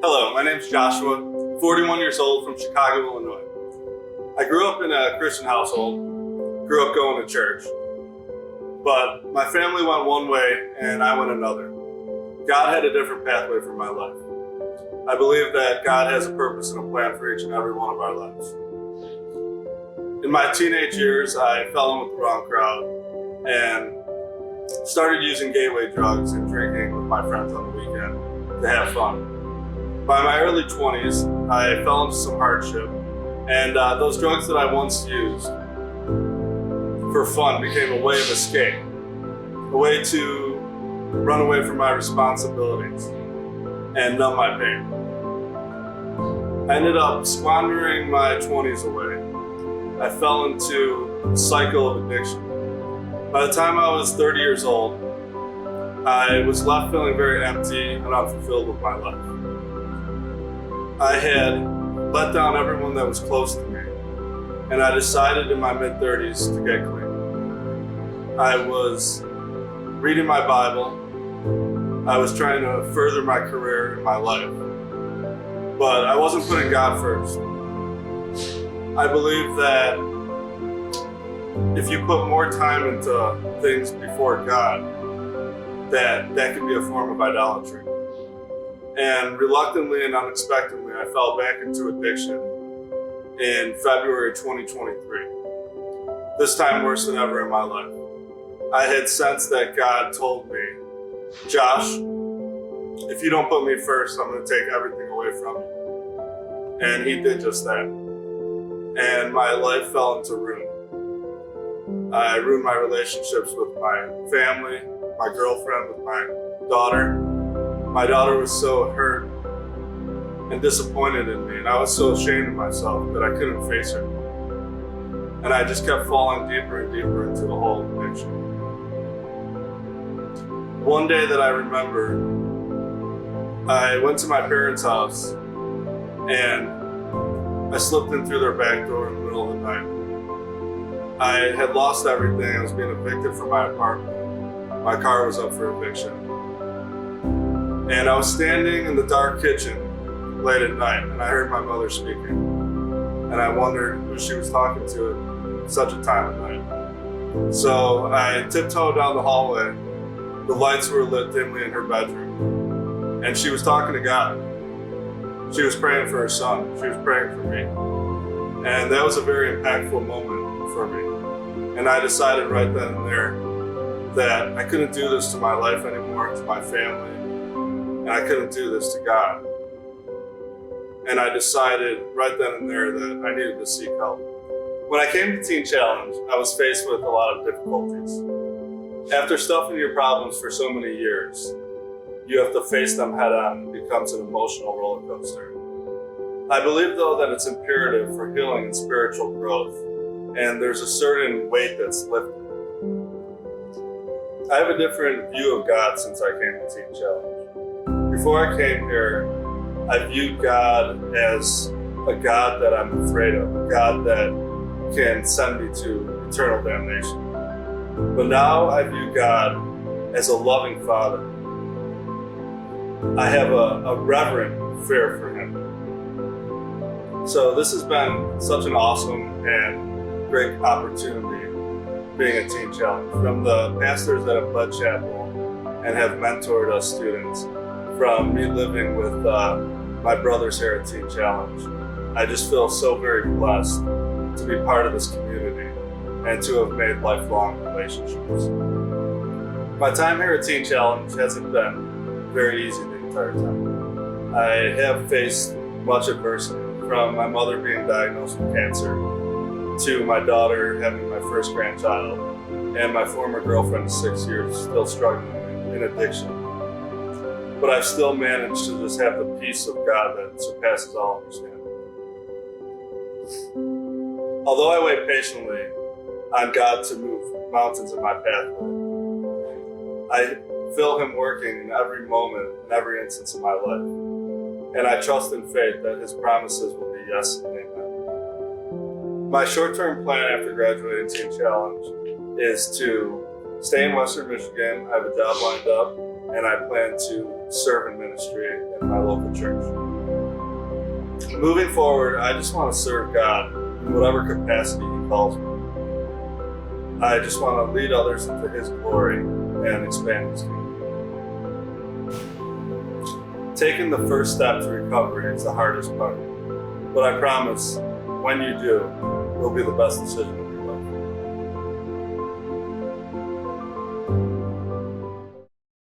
Hello, my name's Joshua, 41 years old from Chicago, Illinois. I grew up in a Christian household, grew up going to church, but my family went one way and I went another. God had a different pathway for my life. I believe that God has a purpose and a plan for each and every one of our lives. In my teenage years, I fell in with the wrong crowd and started using gateway drugs and drinking with my friends on the weekend to have fun. By my early 20s, I fell into some hardship, and those drugs that I once used for fun became a way of escape, a way to run away from my responsibilities and numb my pain. I ended up squandering my 20s away. I fell into a cycle of addiction. By the time I was 30 years old, I was left feeling very empty and unfulfilled with my life. I had let down everyone that was close to me, and I decided in my mid-30s to get clean. I was reading my Bible. I was trying to further my career in my life, but I wasn't putting God first. I believe that if you put more time into things before God, that can be a form of idolatry. And reluctantly and unexpectedly, I fell back into addiction in February 2023. This time worse than ever in my life. I had sensed that God told me, Josh, if you don't put me first, I'm going to take everything away from you. And he did just that. And my life fell into ruin. I ruined my relationships with my family, my girlfriend, with my daughter. My daughter was so hurt and disappointed in me, and I was so ashamed of myself that I couldn't face her. And I just kept falling deeper and deeper into the hole of addiction. One day that I remember, I went to my parents' house and I slipped in through their back door in the middle of the night. I had lost everything. I was being evicted from my apartment. My car was up for eviction. And I was standing in the dark kitchen late at night, and I heard my mother speaking. And I wondered who she was talking to at such a time of night. So I tiptoed down the hallway. The lights were lit dimly in her bedroom. And she was talking to God. She was praying for her son. She was praying for me. And that was a very impactful moment for me. And I decided right then and there that I couldn't do this to my life anymore, to my family. And I couldn't do this to God. And I decided right then and there that I needed to seek help. When I came to Teen Challenge, I was faced with a lot of difficulties. After stuffing your problems for so many years, you have to face them head on. It becomes an emotional roller coaster. I believe, though, that it's imperative for healing and spiritual growth, and there's a certain weight that's lifted. I have a different view of God since I came to Teen Challenge. Before I came here, I viewed God as a God that I'm afraid of, a God that can send me to eternal damnation. But now I view God as a loving Father. I have a reverent fear for Him. So this has been such an awesome and great opportunity being a Teen Challenge. From the pastors that have led chapel and have mentored us students, from me living with my brothers here at Teen Challenge, I just feel so very blessed to be part of this community and to have made lifelong relationships. My time here at Teen Challenge hasn't been very easy the entire time. I have faced much adversity, from my mother being diagnosed with cancer, to my daughter having my first grandchild, and my former girlfriend of 6 years still struggling in addiction. But I've still managed to just have the peace of God that surpasses all understanding. Although I wait patiently on God to move mountains in my pathway, I feel Him working in every moment, in every instance of my life. And I trust in faith that His promises will be yes and amen. My short-term plan after graduating Teen Challenge is to stay in Western Michigan. I have a job lined up, and I plan to serve in ministry in my local church. moving forward, I just want to serve God in whatever capacity He calls me. I just want to lead others into His glory and expand His kingdom. Taking the first step to recovery is the hardest part, but I promise when you do, it'll be the best decision